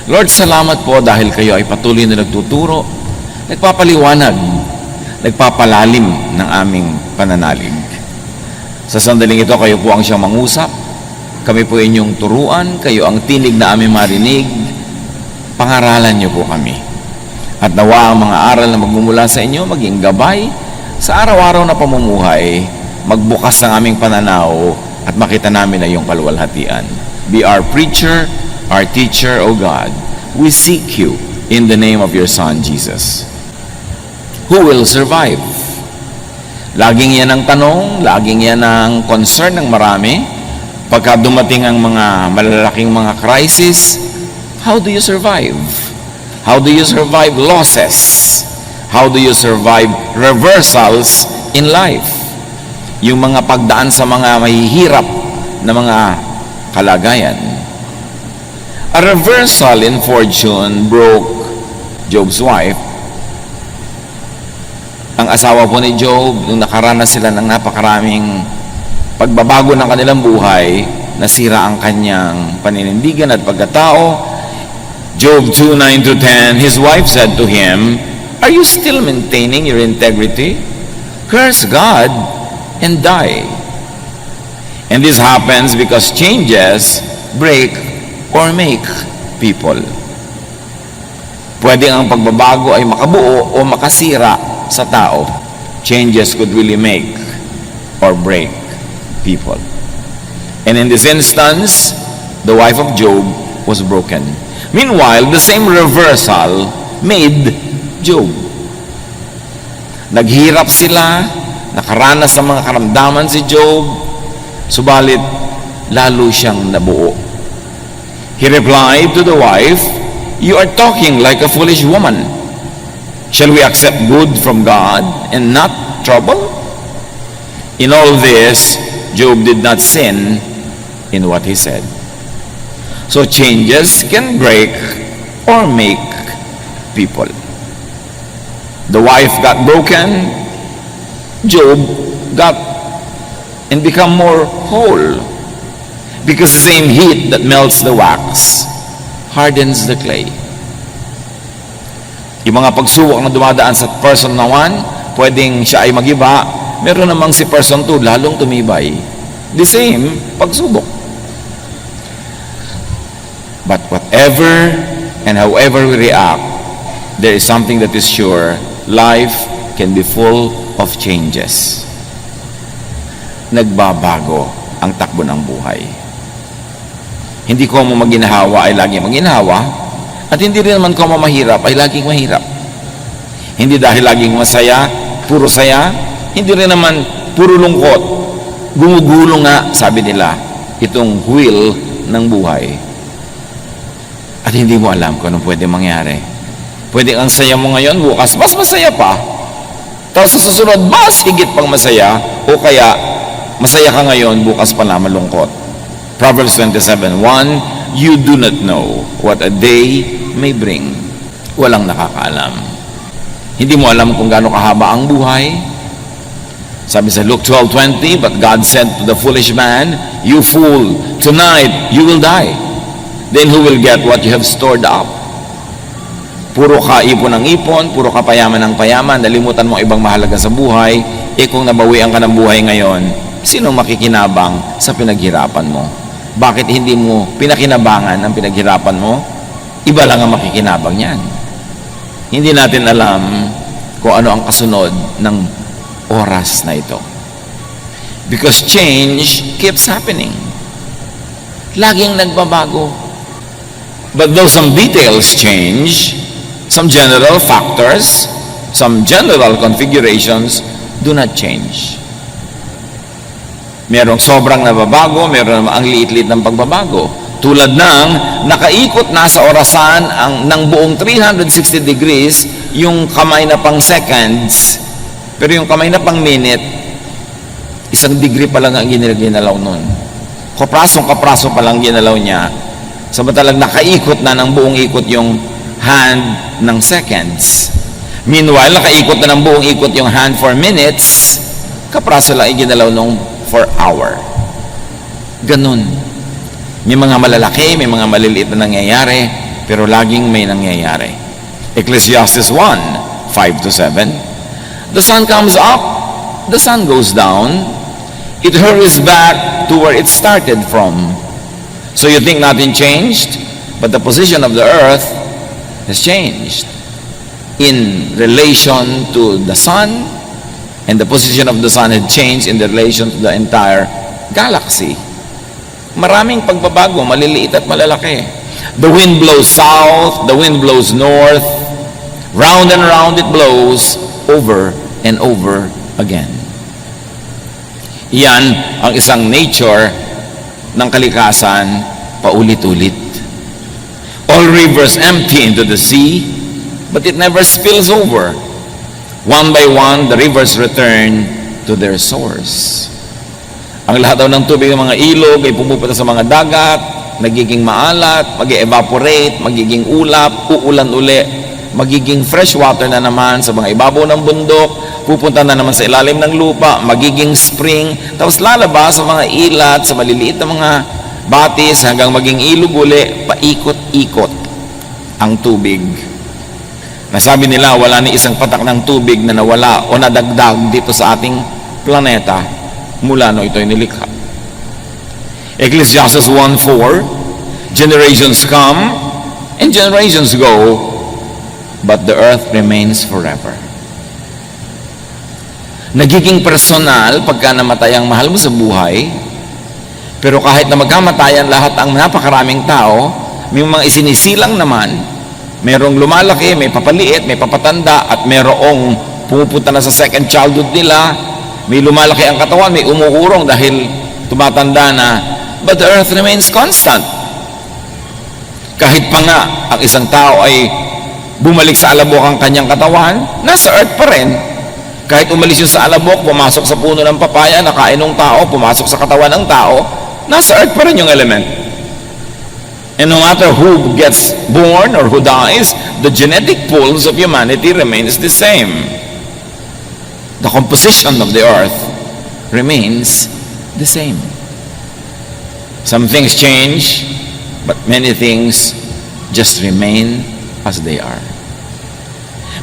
Lord, salamat po dahil kayo ay patuloy na nagtuturo, nagpapaliwanag, nagpapalalim ng aming pananalig. Sa sandaling ito, kayo po ang siyang mangusap. Kami po inyong turuan, kayo ang tinig na aming marinig. Pangaralan niyo po kami. At nawa ang mga aral na magmumula sa inyo, maging gabay sa araw-araw na pamumuhay, magbukas ng aming pananaw at makita namin na iyong kaluwalhatian. Be our preacher, our teacher, O God. We seek you in the name of your Son, Jesus. Who will survive? Laging yan ang tanong, laging yan ang concern ng marami. Pagka dumating ang mga malalaking mga crisis, how do you survive? How do you survive losses? How do you survive reversals in life? Yung mga pagdaan sa mga mahihirap na mga kalagayan. A reversal in fortune broke Job's wife. Ang asawa po ni Job, nung nakaranas sila ng napakaraming pagbabago ng kanilang buhay, nasira ang kanyang paninindigan at pagkatao. Job 2:9-10, his wife said to him, "Are you still maintaining your integrity? Curse God and die." And this happens because changes break or make people. Pwede ang pagbabago ay makabuo o makasira sa tao. Changes could really make or break people. And in this instance, the wife of Job was broken. Meanwhile, the same reversal made Job. Naghirap sila, nakaranas sa mga karamdaman si Job, subalit lalo siyang nabuo. He replied to the wife, "You are talking like a foolish woman. Shall we accept good from God and not trouble?" In all this, Job did not sin in what he said. So changes can break or make people. The wife got broken, Job got and become more whole. Because the same heat that melts the wax hardens the clay. Yung mga pagsubok na dumadaan sa person na 1, pwedeng siya ay magiba. Meron namang si person 2, lalong tumibay. The same pagsubok. But whatever and however we react, there is something that is sure. Life can be full of changes. Nagbabago ang takbo ng buhay. Hindi ko mo maginahawa ay laging maginahawa, at hindi rin naman ko mahirap ay laging mahirap. Hindi dahil laging masaya, puro saya, hindi rin naman puro lungkot. Gumugulo nga, sabi nila, itong wheel ng buhay. At hindi mo alam kung anong pwede mangyari. Pwede ang saya mo ngayon, bukas mas masaya pa. Tapos sa susunod, mas higit pang masaya, o kaya masaya ka ngayon, bukas pa na malungkot. Proverbs 27:1, you do not know what a day may bring. Walang nakakaalam. Hindi mo alam kung gaano kahaba ang buhay. Sabi sa Luke 12:20, but God said to the foolish man, you fool, tonight you will die. Then who will get what you have stored up? Puro ka ipon ng ipon, puro ka payaman ng payaman, nalimutan mo ibang mahalaga sa buhay, kung nabawian ka ng buhay ngayon, sino makikinabang sa pinaghirapan mo? Bakit hindi mo pinakinabangan ang pinaghirapan mo? Iba lang ang makikinabang niyan. Hindi natin alam kung ano ang kasunod ng oras na ito. Because change keeps happening. Laging nagbabago. But though some details change, some general factors, some general configurations do not change. Merong sobrang nababago, meron ang liit-liit ng pagbabago. Tulad ng nakaikot na sa orasan ng buong 360 degrees yung kamay na pang seconds, pero yung kamay na pang minute, 1 degree pa lang ang ginalaw nun. Kapraso pa lang ginalaw niya. Samantalang nakaikot na ng buong ikot yung hand ng seconds. Meanwhile, nakaikot na ng buong ikot yung hand for minutes, kapraso lang iginalaw nung for hour. Ganun. May mga malalaki, may mga maliliit na nangyayari, pero laging may nangyayari. Ecclesiastes 1, 5 to 7. The sun comes up, the sun goes down, it hurries back to where it started from. So you think nothing changed, but the position of the earth has changed in relation to the sun, and the position of the sun had changed in relation to the entire galaxy. Maraming pagbabago, maliliit at malalaki. The wind blows south, the wind blows north, round and round it blows, over and over again. Yan ang isang nature ng kalikasan, paulit-ulit. All rivers empty into the sea, but it never spills over. One by one, the rivers return to their source. Ang lahat daw ng tubig ng mga ilog ay pumupunta sa mga dagat, nagiging maalat, mag-evaporate, magiging ulap, uulan uli, magiging fresh water na naman sa mga ibabaw ng bundok, pupunta na naman sa ilalim ng lupa, magiging spring, tapos lalabas sa mga ilat, sa maliliit na mga batis, hanggang maging ilog uli, paikot-ikot ang tubig. Nasabi nila, wala ni isang patak ng tubig na nawala o nadagdag dito sa ating planeta mula no ito'y nilikha. Ecclesiastes 1:4, generations come and generations go, but the earth remains forever. Nagiging personal pagka namatay ang mahal mo sa buhay, pero kahit na magkamatayan lahat ang napakaraming tao, may mga isinisilang naman, merong lumalaki, may papaliit, may papatanda, at merong pumupunta na sa second childhood nila, may lumalaki ang katawan, may umuurong dahil tumatanda na, but the earth remains constant. Kahit pa nga ang isang tao ay bumalik sa alabok ang kanyang katawan, nasa earth pa rin. Kahit umalis yun sa alabok, pumasok sa puno ng papaya, nakain ng tao, pumasok sa katawan ng tao, nasa earth pa rin yung element. And no matter who gets born or who dies, the genetic pools of humanity remains the same. The composition of the earth remains the same. Some things change, but many things just remain as they are.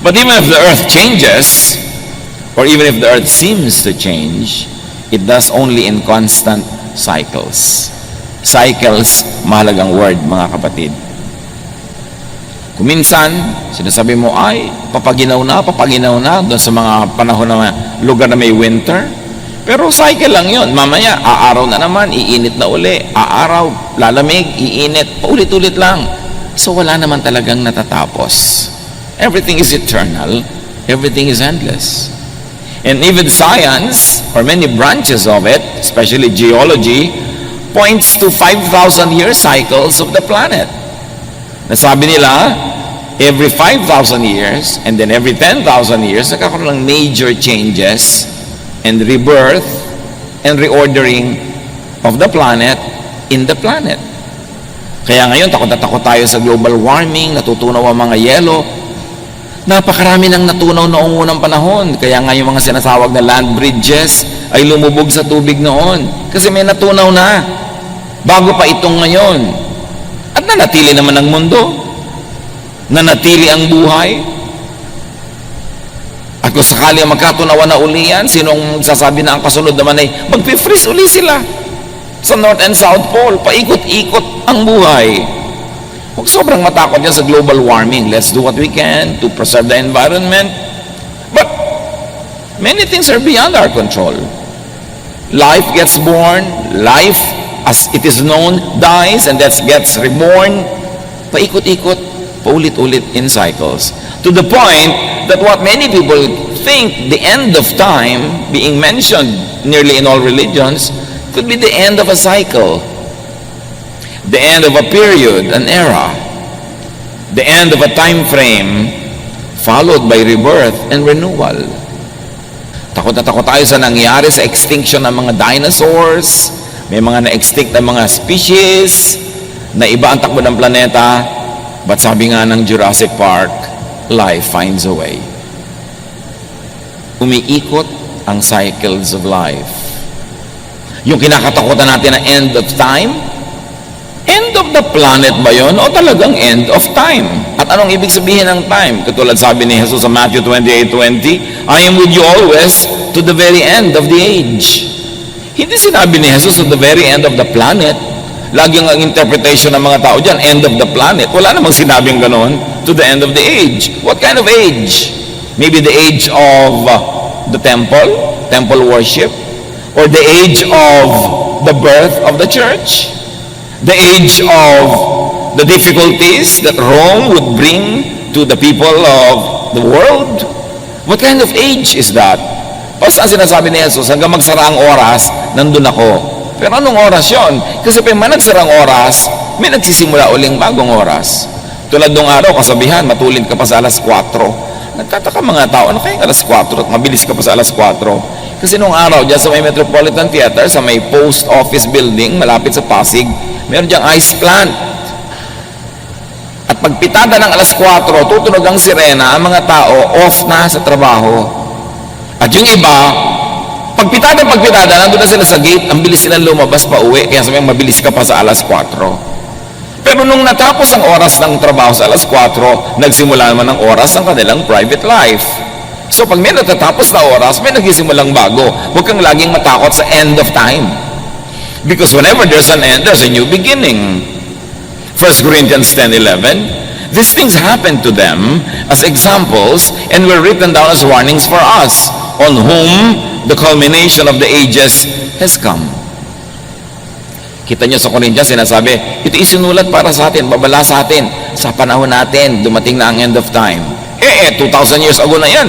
But even if the earth changes, or even if the earth seems to change, it does only in constant cycles. Cycles, mahalagang word, mga kapatid. Kung minsan, sinasabi mo, ay, papaginaw na, doon sa mga panahon na lugar na may winter. Pero cycle lang yun. Mamaya, aaraw na naman, iinit na uli. Aaraw, lalamig, iinit, paulit-ulit lang. So wala naman talagang natatapos. Everything is eternal. Everything is endless. And even science, or many branches of it, especially geology, points to 5,000-year cycles of the planet. Nasabi nila, every 5,000 years, and then every 10,000 years, nagkakaroon ng major changes and rebirth and reordering of the planet in the planet. Kaya ngayon, takot na takot tayo sa global warming, natutunaw ang mga yelo. Napakarami nang natunaw noong unang panahon. Kaya nga yung mga sinasawag na land bridges ay lumubog sa tubig noon. Kasi may natunaw na. Bago pa itong ngayon. At nanatili naman ang mundo. Nanatili ang buhay. At kung sakali ang magkatunawan na uli yan, sinong sasabi na ang kasunod naman ay magpi-freeze uli sila sa North and South Pole. Paikot-ikot ang buhay. Huwag sobrang matakot yan sa global warming. Let's do what we can to preserve the environment. But many things are beyond our control. Life gets born, life as it is known dies, and that gets reborn. Paikot-ikot, paulit-ulit in cycles. To the point that what many people think the end of time, being mentioned nearly in all religions, could be the end of a cycle. The end of a period, an era. The end of a time frame, followed by rebirth and renewal. Takot na takot tayo sa nangyari sa extinction ng mga dinosaurs. May mga na-extinct na mga species na iba ang takbo ng planeta. But sabi nga ng Jurassic Park, life finds a way. Umiikot ang cycles of life. Yung kinakatakutan natin na end of time, End of the planet ba yon o talagang end of time? At anong ibig sabihin ng time? Katulad sabi ni Jesus sa Matthew 28:20, I am with you always to the very end of the age. Hindi sinabi ni Jesus to the very end of the planet. Lagi ang interpretation ng mga tao dyan, end of the planet. Wala namang sinabing ganon, to the end of the age. What kind of age? Maybe the age of the temple worship, or the age of the birth of the church, the age of the difficulties that Rome would bring to the people of the world. What kind of age is that? O saan sinasabi ni Jesus, hanggang magsara ang oras, nandun ako. Pero anong oras yon? Kasi pag may nagsarang oras, may nagsisimula uling bagong oras. Tulad nung araw, kasabihan, matulid ka pa sa alas 4. Nagtataka mga tao, ano kayong alas 4 at mabilis ka pa sa alas 4? Kasi nung araw, dyan sa may Metropolitan Theater, sa may post office building, malapit sa Pasig, meron dyang ice plant. At pagpitada ng alas 4, tutunog ang sirena, ang mga tao off na sa trabaho. At yung iba, pagpitada, nandun na sila sa gate, ang bilis silang lumabas pa uwi, kaya sabihin, mabilis ka pa sa alas 4. Pero nung natapos ang oras ng trabaho sa alas 4, nagsimula naman ang oras ng kanilang private life. So pag may natatapos na oras, may nagsimulang bago. Huwag kang laging matakot sa end of time. Because whenever there's an end, there's a new beginning. 1 Corinthians 10:11, these things happened to them as examples and were written down as warnings for us, on whom the culmination of the ages has come. Kita nyo sa Corinthians, sinasabi, ito isinulat para sa atin, babala sa atin, sa panahon natin, dumating na ang end of time. 2,000 years ago na yan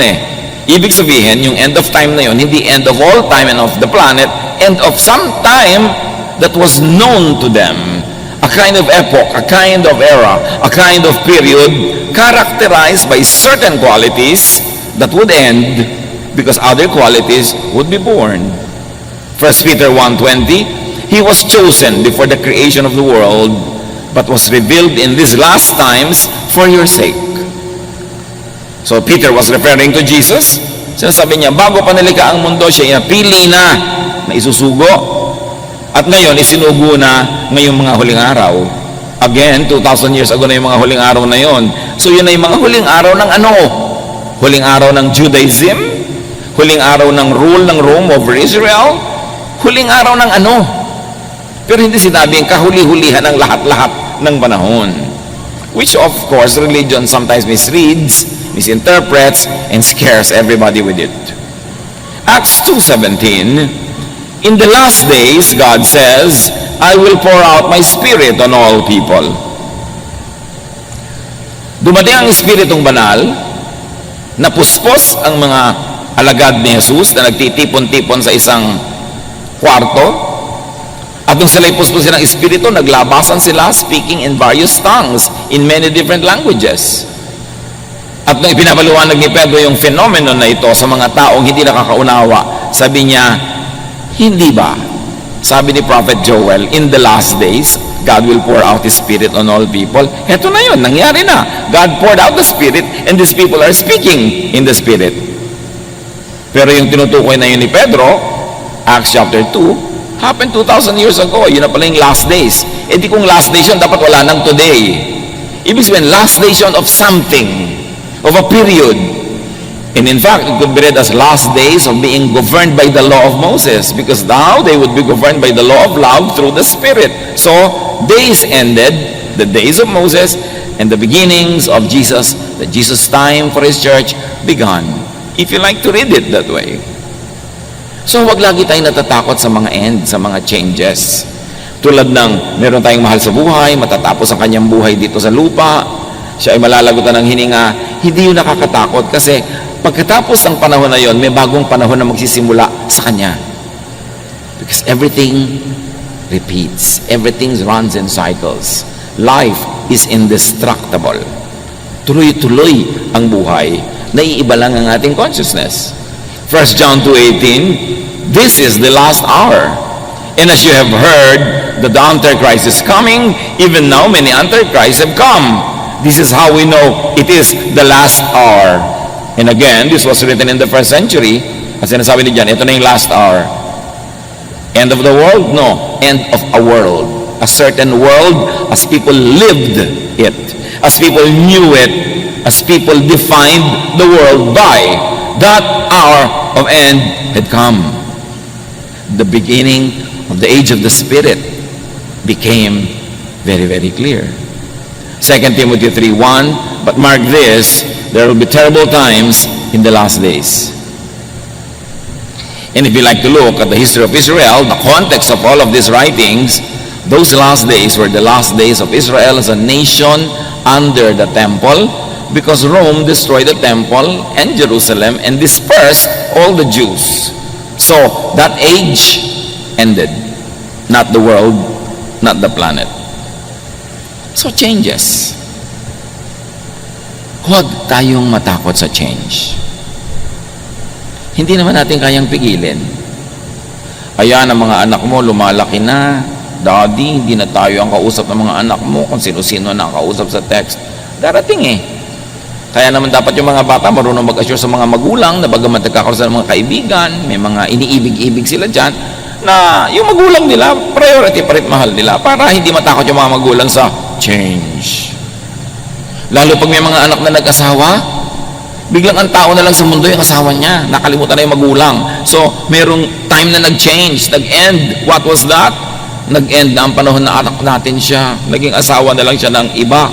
Ibig sabihin, yung end of time na yun, hindi end of all time and of the planet, end of some time that was known to them. A kind of epoch, a kind of era, a kind of period characterized by certain qualities that would end because other qualities would be born. 1 Peter 1:20, He was chosen before the creation of the world, but was revealed in these last times for your sake. So Peter was referring to Jesus. Sinasabi niya, bago pa nilikha ang mundo, siya pili na isusugo. At ngayon, isinugo na ngayong mga huling araw. Again, 2,000 years ago na yung mga huling araw na yon. So yun ay mga huling araw ng ano? Huling araw ng Judaism? Huling araw ng rule ng Rome over Israel? Huling araw ng ano? Pero hindi sinabing kahuli-hulihan ang lahat-lahat ng panahon. Which of course, religion sometimes misreads, misinterprets, and scares everybody with it. Acts 2:17, in the last days, God says, I will pour out my spirit on all people. Dumating ang Espiritong Banal, napuspos ang mga alagad ni Jesus na nagtitipon-tipon sa isang kwarto. At nung sila'y puspusin ng Espiritu, naglabasan sila speaking in various tongues in many different languages. At nung ipinapaliwanag ni Pedro yung phenomenon na ito sa mga taong hindi nakakaunawa, sabi niya, hindi ba? Sabi ni Prophet Joel, in the last days, God will pour out His Spirit on all people. Heto na yun, nangyari na. God poured out the Spirit and these people are speaking in the Spirit. Pero yung tinutukoy na yun ni Pedro, Acts chapter 2, happened 2,000 years ago. Yun na pala yung last days. Di kung last days yun, dapat wala nang today. Ibig sabihin, last days yun of something, of a period. And in fact, it could be read as last days of being governed by the law of Moses, because now they would be governed by the law of love through the Spirit. So, days ended, the days of Moses, and the beginnings of Jesus, the Jesus time for His church began. If you like to read it that way. So wag lagi tayong natatakot sa mga end, sa mga changes. Tulad ng meron tayong mahal sa buhay, matatapos ang kanyang buhay dito sa lupa, siya ay malalagutan ng hininga, hindi yun nakakatakot kasi pagkatapos ng panahon na yon, may bagong panahon na magsisimula sa kanya. Because everything repeats, everything runs in cycles. Life is indestructible. Tuloy-tuloy ang buhay, naiiba lang ang ating consciousness. 1 John 2:18, this is the last hour. And as you have heard that the Antichrist is coming, even now many Antichrists have come. This is how we know it is the last hour. And again, this was written in the first century. As sinasabi ni John, ito na yung last hour. End of the world? No. End of a world. a certain world as people lived it, as people knew it, as people defined the world by. That hour of end had come. The beginning of the age of the Spirit became very, very clear. 2 Timothy 3:1, but mark this, there will be terrible times in the last days. And if you like to look at the history of Israel, the context of all of these writings, those last days were the last days of Israel as a nation under the temple, because Rome destroyed the temple and Jerusalem and dispersed all the Jews. So that age ended, not the world, not the planet. So changes. Huwag tayong matakot sa change. Hindi naman natin kayang pigilin. Ayan, ang mga anak mo lumalaki na. Daddy, hindi na tayo ang kausap ng mga anak mo kung sino-sino na ang kausap sa text. Darating eh. Kaya naman dapat yung mga bata marunong mag-assure sa mga magulang na bagamat nagkakaroon ng mga kaibigan, may mga iniibig-ibig sila dyan, na yung magulang nila, priority pa rin mahal nila para hindi matakot yung mga magulang sa change. Lalo pag may mga anak na nag-asawa, biglang ang tao na lang sa mundo yung asawa niya. Nakalimutan na yung magulang. So, merong time na nag-change, nag-end. What was that? Nag-end na ang panahon na anak natin siya. Naging asawa na lang siya ng iba.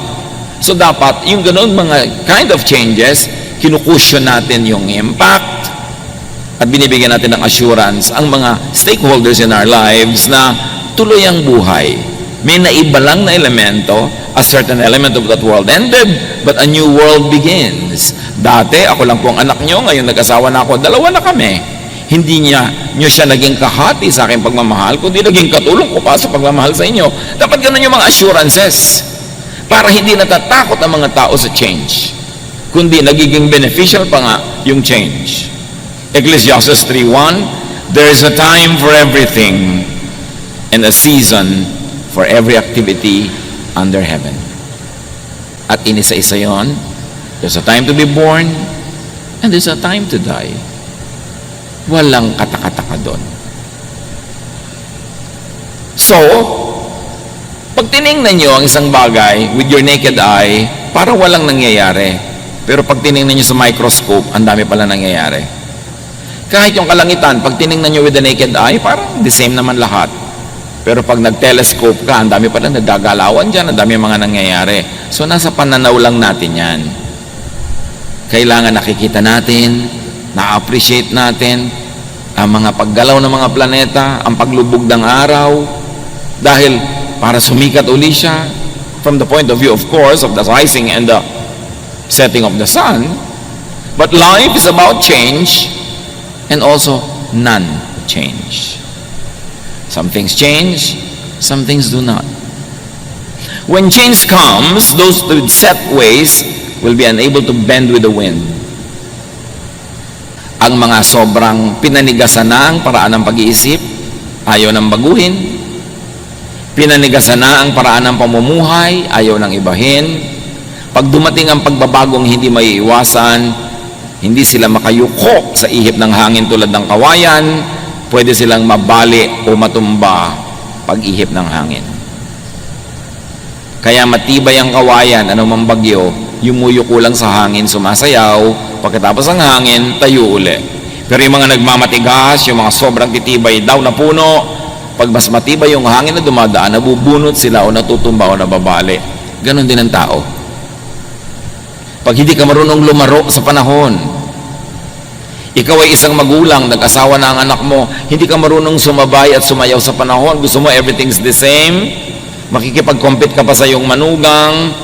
So, dapat, yung ganun mga kind of changes, kinukusyon natin yung impact at binibigyan natin ng assurance ang mga stakeholders in our lives na tuloy ang buhay. May naiba lang na elemento, a certain element of that world ended, but a new world begins. Dati, ako lang po ang anak nyo, ngayon nag-asawa na ako, dalawa na kami. Hindi nyo siya naging kahati sa aking pagmamahal, kundi naging katulong ko pa sa pagmamahal sa inyo. Dapat ganun yung mga assurances para hindi natatakot ang mga tao sa change, kundi nagiging beneficial pa nga yung change. Ecclesiastes 3:1, there is a time for everything and a season for every activity under heaven. At inisa-isa yon, there's a time to be born and there's a time to die. Walang katakataka doon. So, pag tinignan nyo ang isang bagay with your naked eye, parang walang nangyayari. Pero pag tinignan nyo sa microscope, ang dami pala nangyayari. Kahit yung kalangitan, pag tinignan nyo with the naked eye, parang the same naman lahat. Pero pag nag-telescope ka, ang dami pala nagagalawan dyan, ang dami mga nangyayari. So, nasa pananaw lang natin yan. Kailangan nakikita natin, na-appreciate natin ang mga paggalaw ng mga planeta, ang paglubog ng araw, dahil para sumikat uli siya, from the point of view, of course, of the rising and the setting of the sun. But life is about change and also non-change. Some things change, some things do not. When change comes, those with set ways will be unable to bend with the wind. Ang mga sobrang pinanigasan na ang paraan ng pag-iisip, ayaw nang baguhin. Pinanigasan na ang paraan ng pamumuhay, ayaw nang ibahin. Pag dumating ang pagbabagong hindi maiiwasan, hindi sila makayuko sa ihip ng hangin tulad ng kawayan, pwede silang mabali o matumba pag-ihip ng hangin. Kaya matibay ang kawayan, anumang bagyo, yumuyuko lang sa hangin, sumasayaw, pagkatapos ng hangin, tayo uli. Pero yung mga nagmamatigas, yung mga sobrang titibay daw na puno, pag mas matibay yung hangin na dumadaan, nabubunot sila o natutumba o nababali. Ganon din ang tao. Pag hindi ka marunong lumaro sa panahon, ikaw ay isang magulang, nag-asawa na ang anak mo, hindi ka marunong sumabay at sumayaw sa panahon, gusto mo everything's the same, makikipag-compete ka pa sa iyong manugang,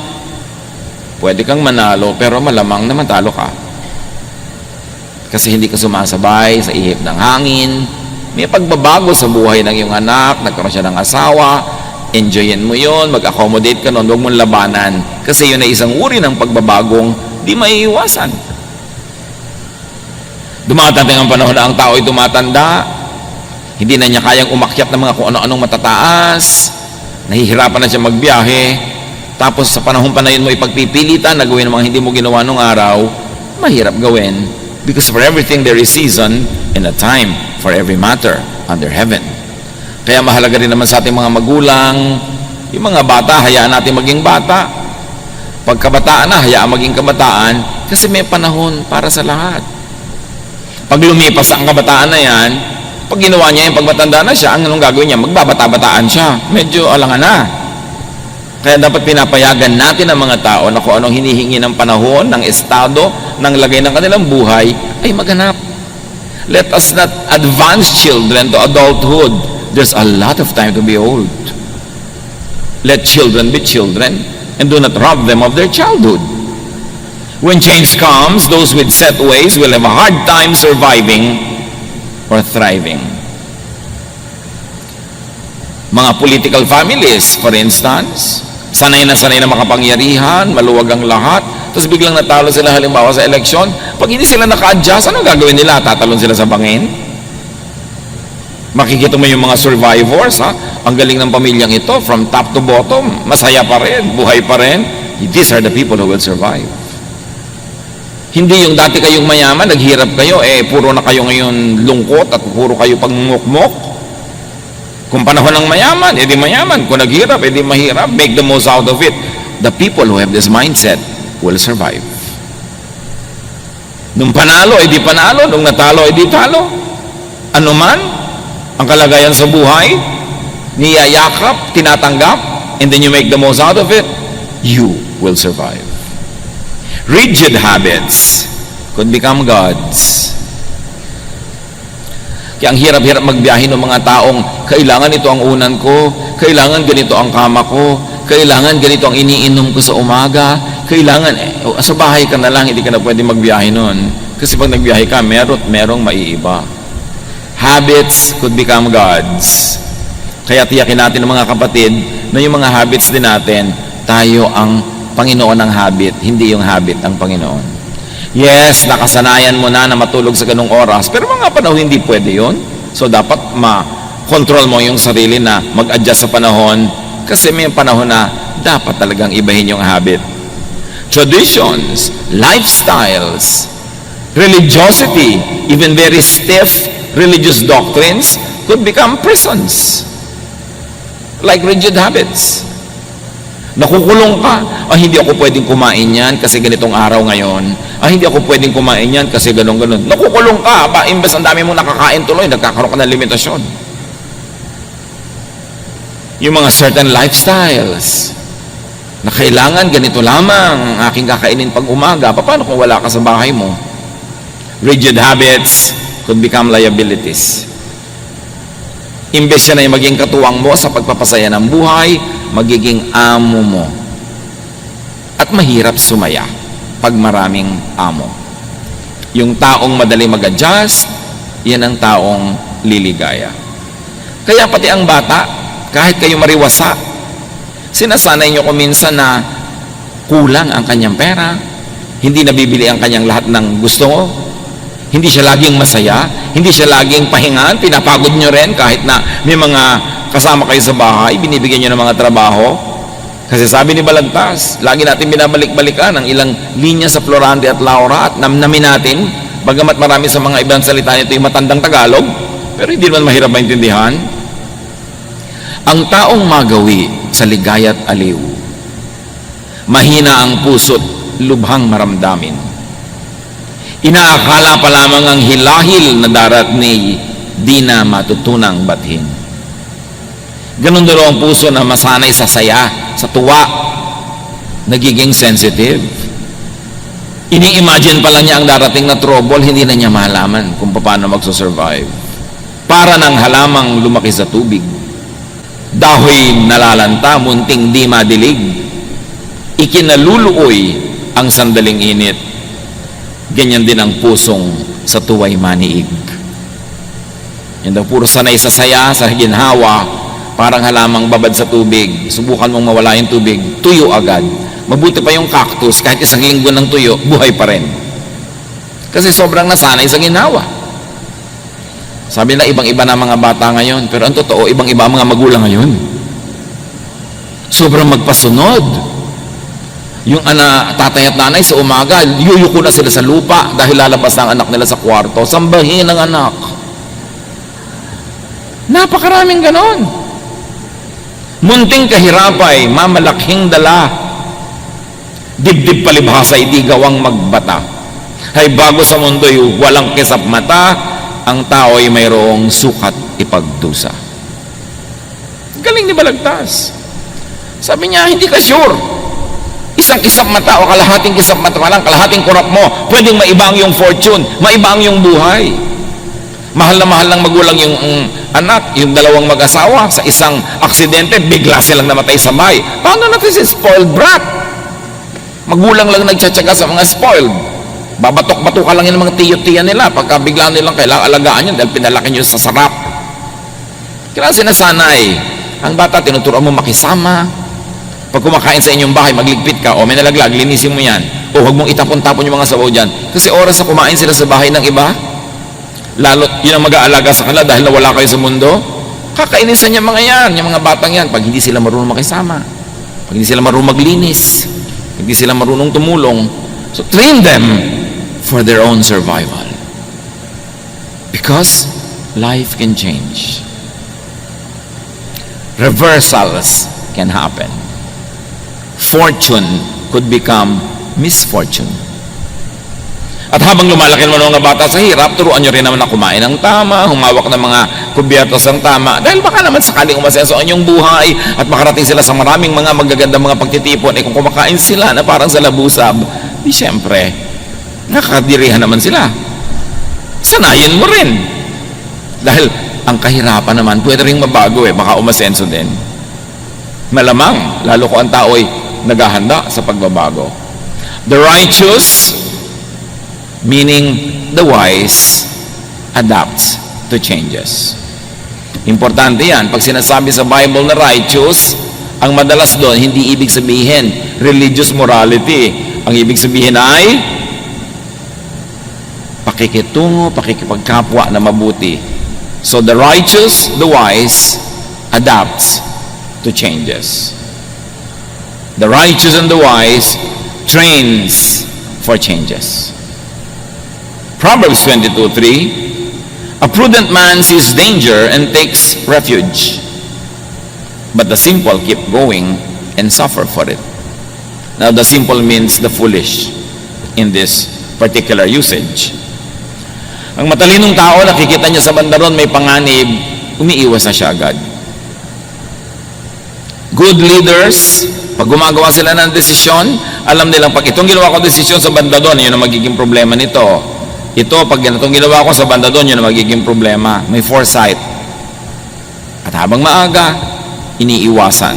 pwede kang manalo, pero malamang na matalo ka. Kasi hindi ka sumasabay sa ihip ng hangin, may pagbabago sa buhay ng iyong anak, nagkaroon siya ng asawa, enjoyin mo yon, mag-accommodate ka nun, huwag mong labanan. Kasi yun ay isang uri ng pagbabagong di maiiwasan. Dumatating ang panahon na ang tao ay tumatanda, hindi na niya kayang umakyat ng mga kung ano-anong matataas, nahihirapan na siya magbiyahe, tapos sa panahon pa na yun mo ipagpipilitan na gawin ang mga hindi mo ginawa nung araw, mahirap gawin. Because for everything there is season and a time for every matter under heaven. Kaya mahalaga rin naman sa ating mga magulang Yung mga bata, hayaan natin maging bata. Pagkabataan na, hayaan maging kabataan kasi may panahon para sa lahat. Pag lumipas ang kabataan na yan, pag ginawa niya yung pagmatanda na siya, anong gagawin niya? Magbabata-bataan siya. Medyo alangan na. Kaya dapat pinapayagan natin ang mga tao na kung anong hinihingi ng panahon, ng estado, ng lagay ng kanilang buhay, ay maghanap. Let us not advance children to adulthood. There's a lot of time to be old. Let children be children and do not rob them of their childhood. When change comes, those with set ways will have a hard time surviving or thriving. Mga political families, for instance, sanay na makapangyarihan, maluwag ang lahat, tapos biglang natalo sila halimbawa sa eleksyon. Pag hindi sila naka-adjust, anong gagawin nila? Tatalon sila sa bangin? Makikita mo yung mga survivors, ha? Ang galing ng pamilyang ito, from top to bottom, masaya pa rin, buhay pa rin. These are the people who will survive. Hindi yung dati kayong mayaman, naghirap kayo, puro na kayo ngayon lungkot at puro kayo pangmukmok. Kung panahon ng mayaman, edi mayaman. Kung naghirap, edi mahirap. Make the most out of it. The people who have this mindset will survive. Nung panalo, edi panalo. Nung natalo, edi talo. Ano man ang kalagayan sa buhay, niyayakap, tinatanggap, and then you make the most out of it, you will survive. Rigid habits could become gods. Kaya ang hirap-hirap magbiyahe ng mga taong kailangan ito ang unan ko, kailangan ganito ang kama ko, kailangan ganito ang iniinom ko sa umaga, kailangan, sa bahay ka na lang, hindi ka na pwede magbiyahe nun. Kasi pag nagbiyahe ka, merong maiiba. Habits could become gods. Kaya tiyakin natin ng mga kapatid na yung mga habits din natin, tayo ang Panginoon ng habit, hindi yung habit ang Panginoon. Yes, nakasanayan mo na matulog sa ganung oras, pero mga panahon hindi pwede yun. So dapat ma-control mo yung sarili na mag-adjust sa panahon kasi may panahon na dapat talagang ibahin yung habit. Traditions, lifestyles, religiosity, even very stiff religious doctrines could become prisons. Like rigid habits. Nakukulong ka. Hindi ako pwedeng kumain yan kasi ganitong araw ngayon. Hindi ako pwedeng kumain yan kasi ganon-ganon. Nakukulong ka. Imbes ang dami mong nakakain tuloy, nagkakaroon ka ng limitasyon. Yung mga certain lifestyles na kailangan ganito lamang ang aking kakainin pag umaga. Paano kung wala ka sa bahay mo? Rigid habits could become liabilities. Imbes siya na yung maging katuwang mo sa pagpapasaya ng buhay, magiging amo mo. At mahirap sumaya pag maraming amo. Yung taong madali mag-adjust, yan ang taong liligaya. Kaya pati ang bata, kahit kayo mariwasa, sinasanay nyo kuminsan na kulang ang kanyang pera, hindi nabibili ang kanyang lahat ng gusto mo, hindi siya laging masaya, hindi siya laging pahingan, pinapagod nyo rin kahit na may mga kasama kayo sa bahay, binibigyan nyo ng mga trabaho. Kasi sabi ni Balagtas, lagi natin binabalik-balikan ang ilang linya sa Florante at Laura at namnamin natin, bagamat marami sa mga ibang salita nito yung matandang Tagalog, pero hindi naman mahirap maintindihan. Ang taong magawi sa ligaya't aliw, mahina ang puso't lubhang maramdamin. Inaakala pa lamang ang hilahil na darat ni di na matutunang bathin. Ganun daw ang puso na masanay sa saya, sa tuwa, nagiging sensitive. Ini-imagine pa lang niya ang darating na trouble, hindi na niya malaman kung paano magsusurvive. Para ng halamang lumaki sa tubig. Dahoy nalalanta, munting di madilig. Ikinaluluoy ang sandaling init. Ganyan din ang pusong sa tuwa'y maniig. Yan daw, puro sanay sa saya, sa ginhawa, parang halamang babad sa tubig. Subukan mong mawala yung tubig, tuyo agad. Mabuti pa yung cactus, kahit isang linggo ng tuyo, buhay pa rin. Kasi sobrang nasanay sa ginhawa. Sabi na ibang-iba na mga bata ngayon, pero ang totoo, ibang-iba ang mga magulang ngayon. Sobrang magpasunod. Yung tatay at nanay sa umaga, yuyuko na sila sa lupa dahil lalabas ang anak nila sa kwarto. Sambahin ang anak. Napakaraming ganon. Munting kahirapay, mamalaking dala. Dibdib palibhasay, di gawang magbata. Ay bago sa mundo'y walang kisap mata, ang tao'y mayroong sukat ipagdusa. Galing ni Balagtas. Sabi niya, hindi ka sure. Isang kisap mata o kalahating kisap mata ka lang, kalahating kurap mo, pwedeng maibang yung fortune, maibang yung buhay. Mahal na mahal ng magulang yung anak, yung dalawang mag-asawa, sa isang aksidente, bigla silang namatay sa bahay. Paano natin si spoiled brat? Magulang lang nagtsatsaga sa mga spoiled. Babatok-batuka lang yung mga tiyo-tiya nila pagka bigla nilang kailangang alagaan yun dahil pinalaki nyo sa sarap. Kaya sinasanay, ang bata tinuturuan mo makisama. Pag kumakain sa inyong bahay, magligpit ka, o may nalaglag, linisin mo yan. O huwag mong itapon-tapon yung mga sabaw dyan. Kasi oras na kumain sila sa bahay ng iba, lalo yun ang mag-aalaga sa kanila dahil nawala kayo sa mundo, kakainisan niya mga yan, yung mga batang yan, pag hindi sila marunong makisama, pag hindi sila marunong maglinis, pag hindi sila marunong tumulong. So train them for their own survival. Because life can change. Reversals can happen. Fortune could become misfortune. At habang lumalaki naman mga bata sa hirap, turuan nyo rin naman na kumain ng tama, humawak ng mga kubyertos ng tama, dahil baka naman sakaling umasenso ang inyong buhay at makarating sila sa maraming mga magagandang mga pagtitipon, kung kumakain sila na parang sa labusab, di syempre, nakakadirihan naman sila. Sanayin mo rin. Dahil ang kahirapan naman, pwede rin mabago baka umasenso din. Malamang, lalo ko ang tao'y naghahanda sa pagbabago. The righteous, meaning the wise, adapts to changes. Importante yan. Pag sinasabi sa Bible na righteous, ang madalas doon, hindi ibig sabihin religious morality. Ang ibig sabihin ay pakikitungo, pakikipagkapwa na mabuti. So the righteous, the wise, adapts to changes. The righteous and the wise trains for changes. Proverbs 22:3, a prudent man sees danger and takes refuge, but the simple keep going and suffer for it. Now the simple means the foolish in this particular usage. Ang matalinong tao, nakikita niya sa bandaron may panganib, umiiwas na siya agad. Good leaders, pag gumagawa sila ng desisyon, alam nilang pag itong ginawa ko desisyon sa banda doon, yun ang magiging problema nito. Ito, pag itong ginawa ko sa banda doon, yun ang magiging problema. May foresight. At habang maaga, iniiwasan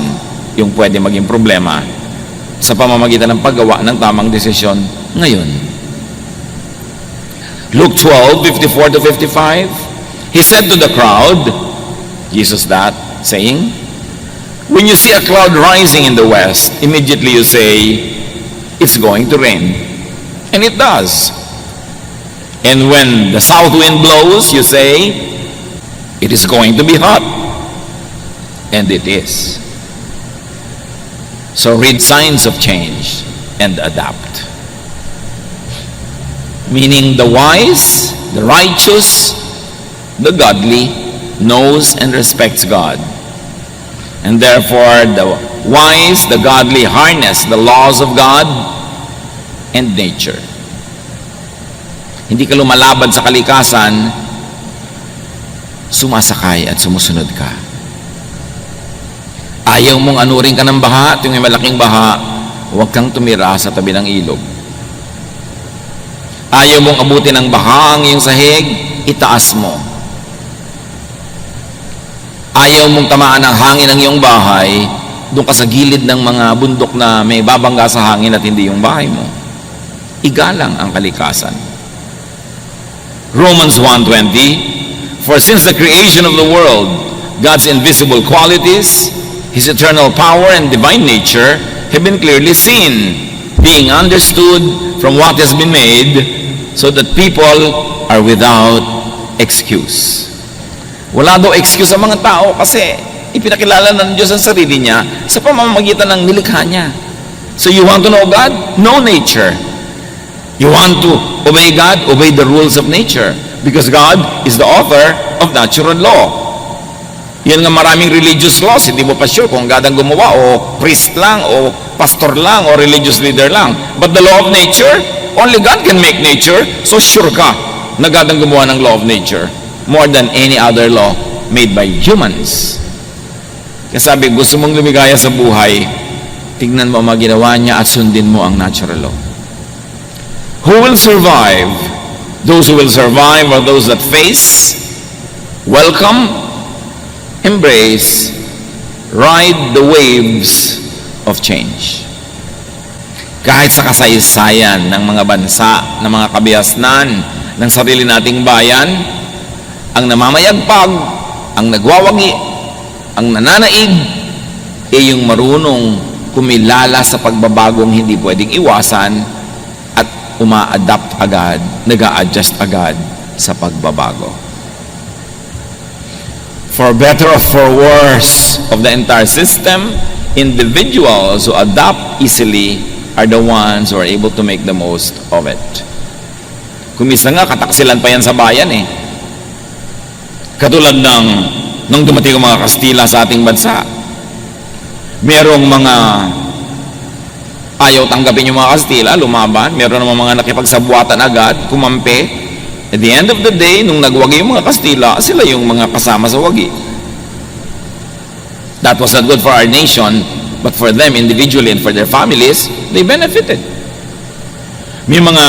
yung pwede maging problema sa pamamagitan ng paggawa ng tamang desisyon ngayon. Luke 12:54-55, he said to the crowd, Jesus that, saying, when you see a cloud rising in the west, immediately you say, it's going to rain. And it does. And when the south wind blows, you say, it is going to be hot. And it is. So read signs of change and adapt. Meaning the wise, the righteous, the godly knows and respects God. And therefore, the wise, the godly harness the laws of God and nature. Hindi ka lumalabad sa kalikasan, sumasakay at sumusunod ka. Ayaw mong anurin ka ng baha, at yung may malaking baha, huwag kang tumira sa tabi ng ilog. Ayaw mong abutin ng baha ang iyong sahig, itaas mo. Ayaw mong tamaan ng hangin ang iyong bahay, doon ka sa gilid ng mga bundok na may babangga sa hangin at hindi yung bahay mo. Igalang ang kalikasan. Romans 1:20, for since the creation of the world, God's invisible qualities, His eternal power and divine nature have been clearly seen, being understood from what has been made, so that people are without excuse. Wala daw excuse sa mga tao kasi ipinakilala ng Diyos ang sarili niya sa pamamagitan ng nilikha niya. So you want to know God? Know nature. You want to obey God? Obey the rules of nature. Because God is the author of natural law. Yan nga maraming religious laws, hindi mo pa sure kung God ang gumawa o priest lang o pastor lang o religious leader lang. But the law of nature, only God can make nature. So sure ka na God ang gumawa ng law of nature more than any other law made by humans. Kaya sabi, gusto mong lumigaya sa buhay, tignan mo ang mga ginawa niya at sundin mo ang natural law. Who will survive? Those who will survive are those that face, welcome, embrace, ride the waves of change. Kahit sa kasaysayan ng mga bansa, ng mga kabihasnan, ng sarili nating bayan, ang namamayagpag, ang nagwawagi, ang nananaig, ay yung marunong kumilala sa pagbabagong hindi pwedeng iwasan at uma-adapt agad, nag-a-adjust agad sa pagbabago. For better or for worse of the entire system, individuals who adapt easily are the ones who are able to make the most of it. Kumisa nga, kataksilan pa yan sa bayan eh. Katulad ng nung dumating ang mga Kastila sa ating bansa. Merong mga ayaw tanggapin yung mga Kastila, lumaban. Meron namang mga nakipagsabuatan agad, kumampi. At the end of the day, nung nagwagi yung mga Kastila, sila yung mga kasama sa wagi. That was not good for our nation, but for them individually and for their families, they benefited. May mga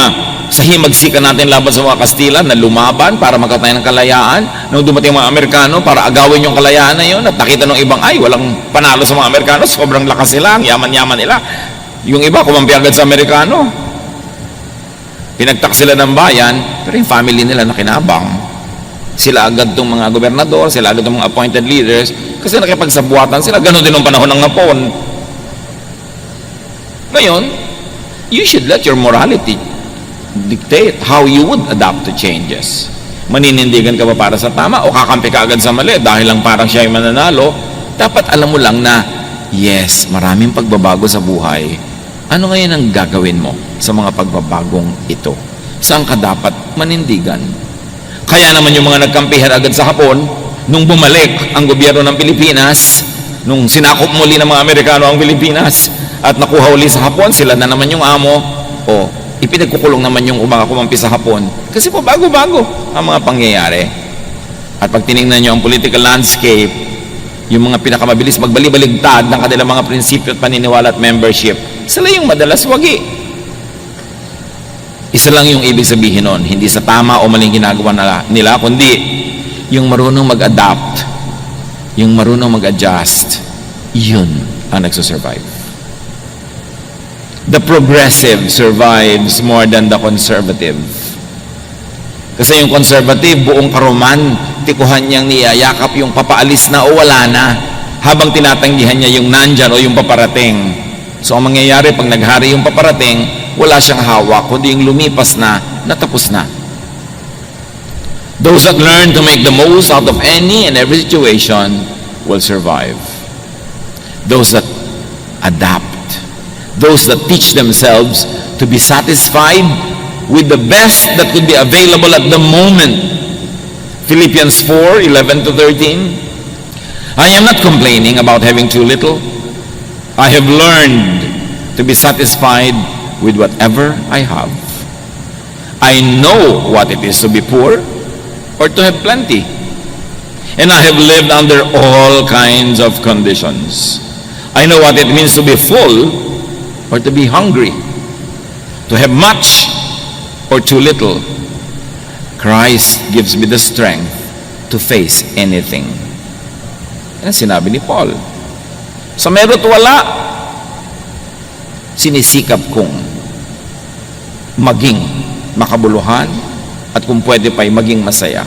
sahimagsikan natin laban sa mga Kastila na lumaban para magkatayo ng kalayaan. Nung dumating mga Amerikano para agawin yung kalayaan na yun at nakita ng ibang, ay, walang panalo sa mga Amerikano, sobrang lakas nila, ang yaman-yaman nila. Yung iba, kumampi agad sa Amerikano. Pinagtak sila ng bayan, pero yung family nila nakinabang. Sila agad itong mga gobernador, sila agad itong mga appointed leaders, kasi nakipagsabuatan sila. Ganon din ng panahon ng Hapon. Ngayon, you should let your morality dictate how you would adapt to changes. Maninindigan ka ba para sa tama o kakampi ka agad sa mali dahil lang parang siya ay mananalo? Dapat alam mo lang na, yes, maraming pagbabago sa buhay. Ano ngayon ang gagawin mo sa mga pagbabagong ito? Saan ka dapat manindigan? Kaya naman yung mga nagkampihan agad sa Hapon, nung bumalik ang gobyerno ng Pilipinas, nung sinakop muli ng mga Amerikano ang Pilipinas, at nakuha uli sa Hapon, sila na naman yung amo, o ipinagkukulong naman yung mga kumampi sa Hapon. Kasi po bago-bago ang mga pangyayari. At pag tinignan nyo ang political landscape, yung mga pinakamabilis magbalibaligtad ng kanilang mga prinsipyo at paniniwala at membership, sila yung madalas wagi. Isa lang yung ibig sabihin nun, hindi sa tama o maling ginagawa nila, kundi yung marunong mag-adapt, yung marunong mag-adjust, yun ang nagsusurvive. The progressive survives more than the conservative. Kasi yung conservative, buong karuman, tikuhan niyang niyayakap yung papaalis na o wala na, habang tinatanggihan niya yung nandyan o yung paparating. So ang mangyayari, pag naghari yung paparating, wala siyang hawak, kundi yung lumipas na, natapos na. Those that learn to make the most out of any and every situation will survive. Those that adapt, those that teach themselves to be satisfied with the best that could be available at the moment. Philippians 4:11-13. I am not complaining about having too little. I have learned to be satisfied with whatever I have. I know what it is to be poor or to have plenty. And I have lived under all kinds of conditions. I know what it means to be full or to be hungry, to have much or too little. Christ gives me the strength to face anything. Yan ang sinabi ni Paul. Sa meron at wala, sinisikap kong maging makabuluhan at kung pwede pa'y maging masaya.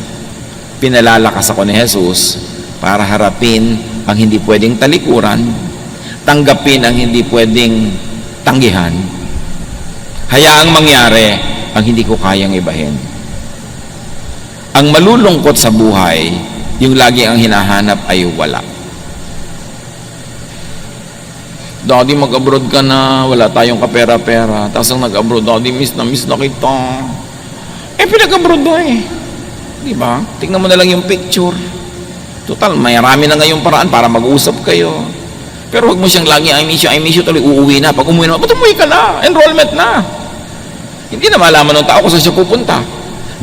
Pinalalakas ako ni Jesus para harapin ang hindi pwedeng talikuran, tanggapin ang hindi pwedeng tanggihan, hayaang mangyari ang hindi ko kayang ibahin. Ang malulungkot sa buhay, yung lagi ang hinahanap ay wala. Daddy, mag-abroad ka na, wala tayong kapera-pera. Tapos ang nag-abroad, Daddy, miss na kita. Pinag-abroad mo eh. Diba? Tingnan mo na lang yung picture. Total, mayarami na ngayong paraan para mag-usap kayo. Pero huwag mo siyang lagi, I miss you, tuloy uuwi na. Pag umuwi na, ba't umuwi ka na? Enrollment na. Hindi na malaman ng tao kung saan siya pupunta.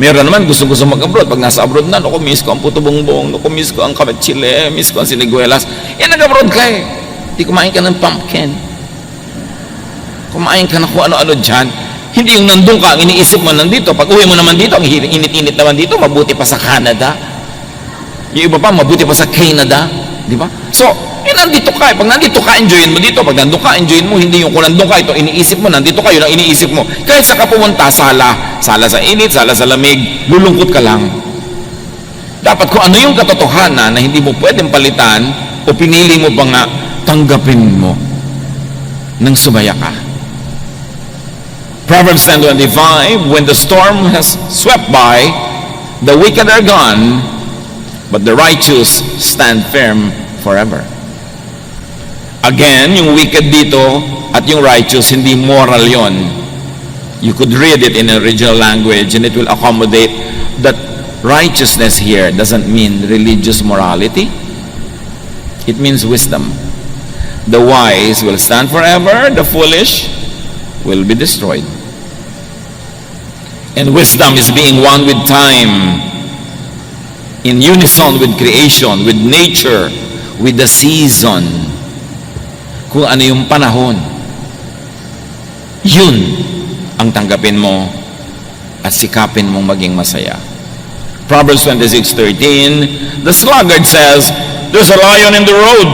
Meron naman gusto mag-abroad. Pag nasa abroad na, naku, miss ko ang puto bongbong, naku, miss ko ang kabetsile, miss ko ang siniguelas. Yan, nag-abroad ka eh. Di kumain ka ng pumpkin. Kumain ka na kung ano-ano dyan. Hindi yung nandun ka, ang iniisip mo nandito. Pag uwi mo naman dito, ang init-init naman dito, mabuti pa sa Canada. Yung iba pa, mabuti pa sa Canada. Di ba? So, nandito ka. Pag nandito ka, enjoyin mo dito. Pag nandun ka, enjoyin mo. Hindi yung kung nandun ka, ito iniisip mo. Nandito ka, yun ang iniisip mo. Kahit sa ka pumunta, sala sa init, sala sa lamig, lulungkot ka lang. Dapat kung ano yung katotohanan na hindi mo pwedeng palitan o pinili mo ba nga, tanggapin mo nang sumaya ka. Proverbs 10:25, when the storm has swept by, the wicked are gone, but the righteous stand firm forever. Again, yung wicked dito at yung righteous, hindi moral yon. You could read it in original language and it will accommodate that righteousness here doesn't mean religious morality. It means wisdom. The wise will stand forever, the foolish will be destroyed. And wisdom is being one with time, in unison with creation, with nature, with the season. Kung ano yung panahon, yun ang tanggapin mo at sikapin mong maging masaya. Proverbs 26:13, the sluggard says, there's a lion in the road,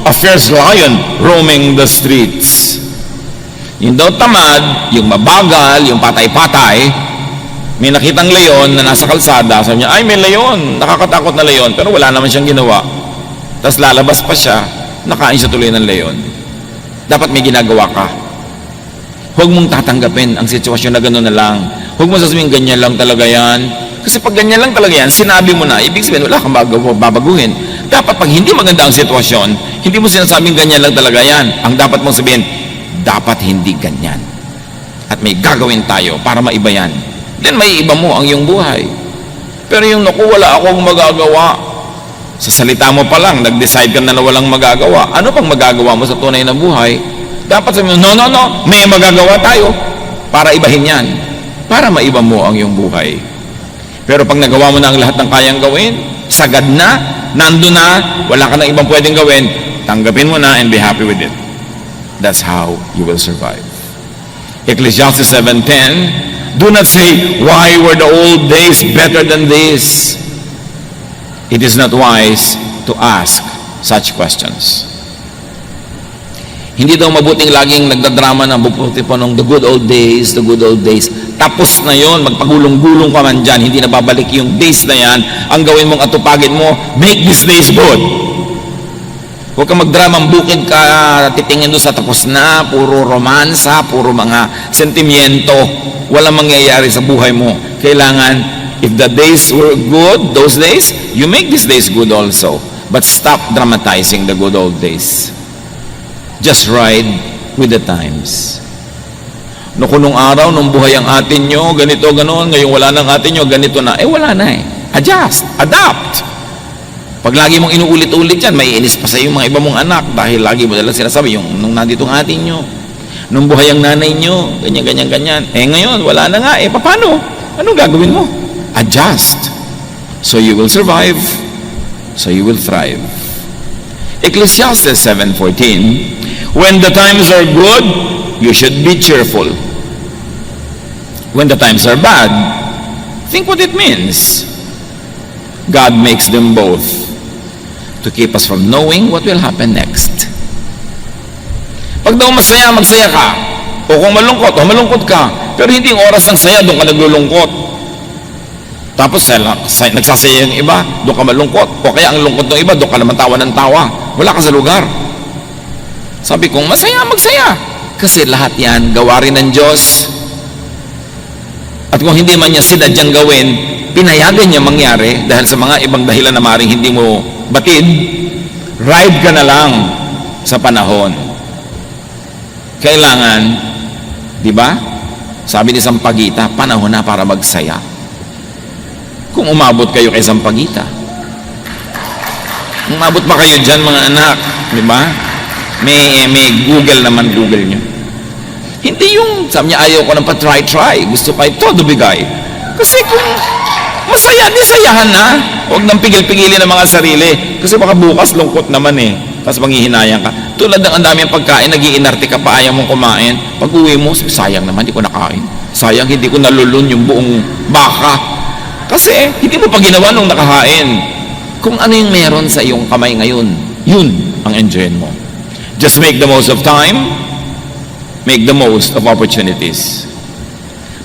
a fierce lion roaming the streets. Yung daw tamad, yung mabagal, yung patay-patay, may nakitang leon na nasa kalsada, sabi niya, ay may leon, nakakatakot na leon, pero wala naman siyang ginawa. Tapos lalabas pa siya, nakain siya tuloy ng leon. Dapat may ginagawa ka. Huwag mong tatanggapin ang sitwasyon na gano'n na lang. Huwag mo sasabihin, ganyan lang talaga yan. Kasi pag ganyan lang talaga yan, sinabi mo na, ibig sabihin, wala kang babaguhin. Dapat pag hindi maganda ang sitwasyon, hindi mo sinasabing ganyan lang talaga yan. Ang dapat mong sabihin, dapat hindi ganyan. At may gagawin tayo para maiba yan. Then may iba mo ang iyong buhay. Pero yung naku, wala akong magagawa. Sa salita mo pa lang, nag-decide ka na walang magagawa. Ano pang magagawa mo sa tunay na buhay? Dapat sabihin mo, no, may magagawa tayo para ibahin yan. Para maiba mo ang iyong buhay. Pero pag nagawa mo na ang lahat ng kayang gawin, sagad na, nando na, wala ka na ibang pwedeng gawin, tanggapin mo na and be happy with it. That's how you will survive. Ecclesiastes 7:10, do not say, why were the old days better than this? It is not wise to ask such questions. Hindi daw mabuting laging nagdadrama na buputi pa nung the good old days. Tapos na yon, magpagulong-gulong ka man dyan, hindi na babalik yung days na yan. Ang gawin mong atupagin mo, make these days good. Huwag kang magdramang bukid ka, titingin doon sa tapos na, puro romansa, puro mga sentimiento. Walang mangyayari sa buhay mo. Kailangan, if the days were good, those days, you make these days good also. But stop dramatizing the good old days. Just ride with the times. No, kung nung araw, nung buhay ang atin nyo, ganito, ganon, ngayong wala nang atin nyo, ganito na, wala na eh. Adjust, adapt. Pag lagi mong inuulit-ulit yan, may inis pa sa iyo mga iba mong anak dahil lagi mo dalang sinasabi, yung nung nandito ang atin nyo, nung buhay ang nanay nyo, ganyan. Ngayon, wala na nga, paano? Anong gagawin mo? Adjust. So you will survive. So you will thrive. Ecclesiastes 7:14, when the times are good, you should be cheerful. When the times are bad, think what it means. God makes them both to keep us from knowing what will happen next. Pag daw masaya, magsaya ka. O kung malungkot ka. Pero hindi yung oras ng saya, doon ka naglulungkot. Tapos nagsasaya yung iba, doon ka malungkot. O kaya ang lungkot ng iba, doon ka naman tawa ng tawa. Wala ka sa lugar. Sabi kong, masaya, magsaya. Kasi lahat yan, gawa rin ng Diyos. At kung hindi man niya sinadyang gawin, pinayagan niya mangyari dahil sa mga ibang dahilan na maring hindi mo batid, ride ka na lang sa panahon. Kailangan, di ba? Sabi ni Sampaguita, panahon na para magsaya. Kung umabot kayo kay Sampaguita. Umabot ba kayo dyan, mga anak? Di ba? May Google naman, Google nyo. Hindi yung, sabi niya, ayaw ko ng pa-try. Gusto pa ito, bigay. Kasi kung masaya, di sayahan na. Huwag nang pigil-pigilin ang mga sarili. Kasi baka bukas lungkot naman eh. Tapos manghihinayang ka. Tulad ng ang daming pagkain, nag-iinarte ka pa, ayaw mong kumain. Pag uwi mo, sayang naman, hindi ko nakain. Sayang, hindi ko nalulun yung buong baka. Kasi, hindi mo pa ginawa nung nakahain. Kung ano yung meron sa iyong kamay ngayon, yun ang enjoyin mo. Just make the most of time, make the most of opportunities.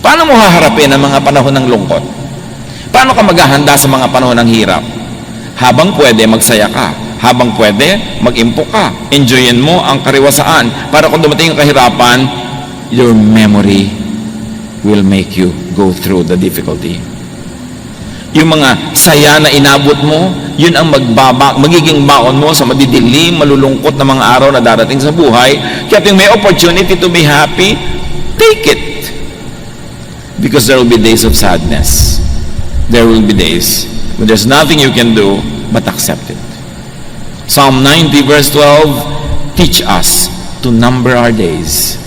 Paano mo haharapin ang mga panahon ng lungkot? Paano ka maghahanda sa mga panahon ng hirap? Habang pwede, magsaya ka. Habang pwede, mag-impok ka. Enjoyin mo ang kariwasaan. Para kung dumating ang kahirapan, your memory will make you go through the difficulty. Yung mga saya na inabot mo, yun ang magiging baon mo sa madidilim, malulungkot na mga araw na darating sa buhay. Kaya yung may opportunity to be happy, take it. Because there will be days of sadness. There will be days when there's nothing you can do but accept it. Psalm 90 verse 12, teach us to number our days,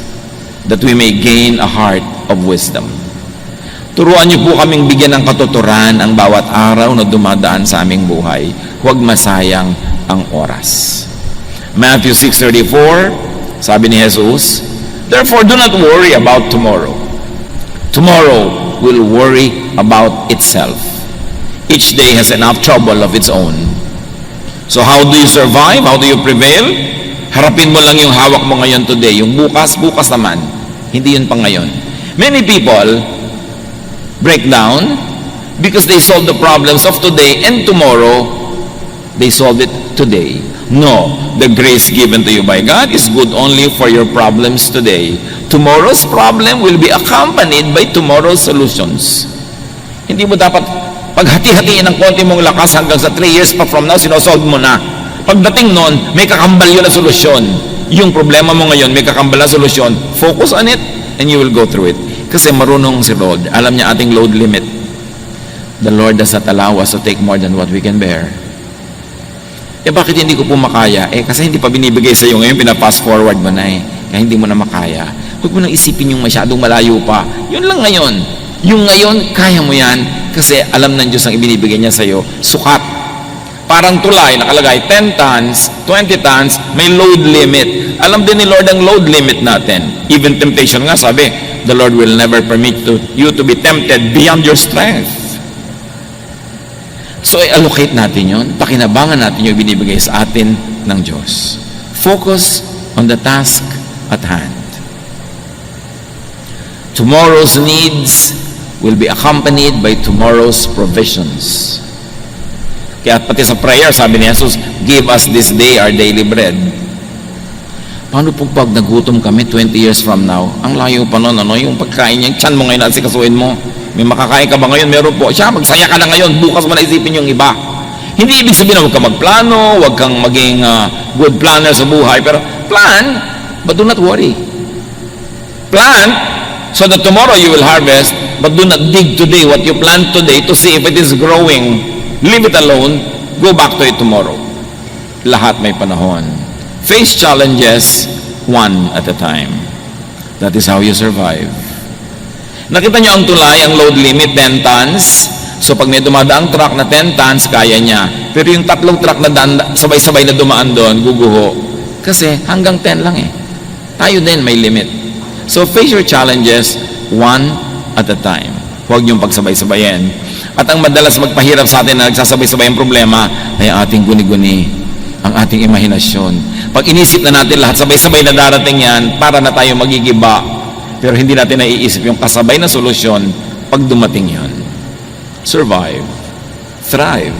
that we may gain a heart of wisdom. Turuan niyo po kaming bigyan ng katuturan ang bawat araw na dumadaan sa aming buhay. Huwag masayang ang oras. Matthew 6:34, sabi ni Jesus, therefore do not worry about tomorrow. Tomorrow will worry about itself. Each day has enough trouble of its own. So how do you survive? How do you prevail? Harapin mo lang yung hawak mo ngayon today. Yung bukas naman. Hindi yun pa ngayon. Many people break down because they solve the problems of today, and tomorrow they solve it today. No, the grace given to you by God is good only for your problems today. Tomorrow's problem will be accompanied by tomorrow's solutions. Hindi mo dapat paghati-hatiin ng konti mong lakas hanggang sa 3 years pa from now, sinosolve mo na. Pagdating nun, may kakambal yun na solusyon. Yung problema mo ngayon, may kakambal na solusyon. Focus on it and you will go through it. Kasi marunong si Lord. Alam niya ating load limit. The Lord does not allow us to take more than what we can bear. Bakit hindi ko po makaya? Kasi hindi pa binibigay sa iyo ngayon, pina-fast forward mo na Kaya hindi mo na makaya. Huwag mo nang isipin yung masyadong malayo pa. Yun lang ngayon. Yung ngayon, kaya mo yan. Kasi alam ng Diyos ang ibinibigay niya sa iyo. Sukat. Parang tulay, nakalagay 10 tons, 20 tons, may load limit. Alam din ni Lord ang load limit natin. Even temptation nga, sabi, the Lord will never permit you to be tempted beyond your strength. So, i-allocate natin yun. Pakinabangan natin yung binibigay sa atin ng Diyos. Focus on the task at hand. Tomorrow's needs will be accompanied by tomorrow's provisions. Kaya pati sa prayer, sabi ni Jesus, give us this day our daily bread. Paano po pag nagutom kami 20 years from now? Ang layo pa nun, yung pagkain niya, tiyan mo ngayon at sikasuin mo. May makakain ka ba ngayon? Meron po. Siya, magsaya ka na ngayon. Bukas mo na isipin yung iba. Hindi ibig sabihin na huwag kang magplano, huwag kang maging good planner sa buhay. Pero plan, but do not worry. Plan, so that tomorrow you will harvest, but do not dig today what you plant today to see if it is growing. Leave it alone. Go back to it tomorrow. Lahat may panahon. Face challenges one at a time. That is how you survive. Nakita niyo ang tulay, ang load limit, 10 tons. So pag may dumadaang truck na 10 tons, kaya niya. Pero yung 3 truck na sabay-sabay na dumaan doon, guguho. Kasi hanggang 10 lang Tayo din may limit. So face your challenges one at a time. Huwag niyong pagsabay-sabayin. At ang madalas magpahirap sa atin na nagsasabay-sabay ang problema ay ating guni-guni, ang ating imahinasyon. Pag inisip na natin lahat sabay-sabay na darating yan, para na tayo magigiba. Pero hindi natin naiisip yung kasabay na solusyon pag dumating yan. Survive. Thrive.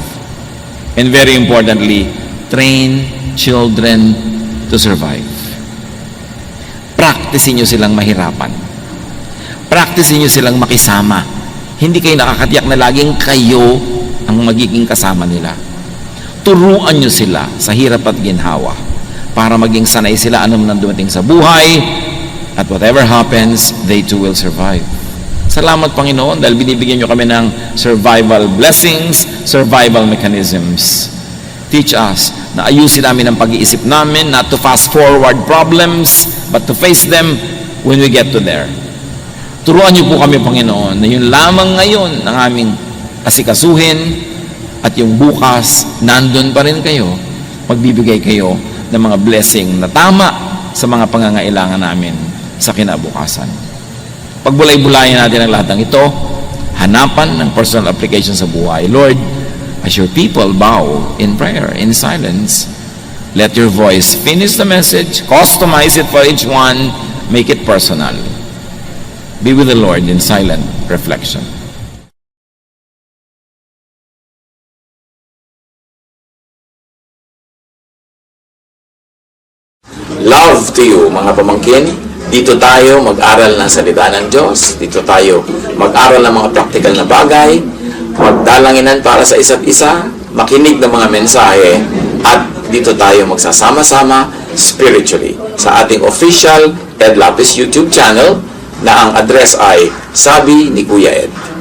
And very importantly, train children to survive. Practicein nyo silang mahirapan. Practicein nyo silang makisama. Hindi kayo nakakatiyak na laging kayo ang magiging kasama nila. Turuan nyo sila sa hirap at ginhawa para maging sanay sila anong nang dumating sa buhay, at whatever happens, they too will survive. Salamat Panginoon dahil binibigyan nyo kami ng survival blessings, survival mechanisms. Teach us na ayusin namin ang pag-iisip namin, not to fast forward problems, but to face them when we get to there. Turuan niyo po kami, Panginoon, na yun lamang ngayon ang aming asikasuhin at yung bukas, nandun pa rin kayo, magbibigay kayo ng mga blessing na tama sa mga pangangailangan namin sa kinabukasan. Pagbulay-bulayan natin ang lahat ng ito, hanapan ng personal application sa buhay. Lord, as your people bow in prayer, in silence, let your voice finish the message, customize it for each one, make it personal. Be with the Lord in silent reflection. Love to you, mga pamangkin. Dito tayo mag-aral ng salita ng Diyos. Dito tayo mag-aral ng mga practical na bagay, magdalanginan para sa isa't isa, makinig ng mga mensahe, at dito tayo magsasama-sama spiritually sa ating official Ed Lapis YouTube channel na ang address ay Sabi ni Kuya Ed.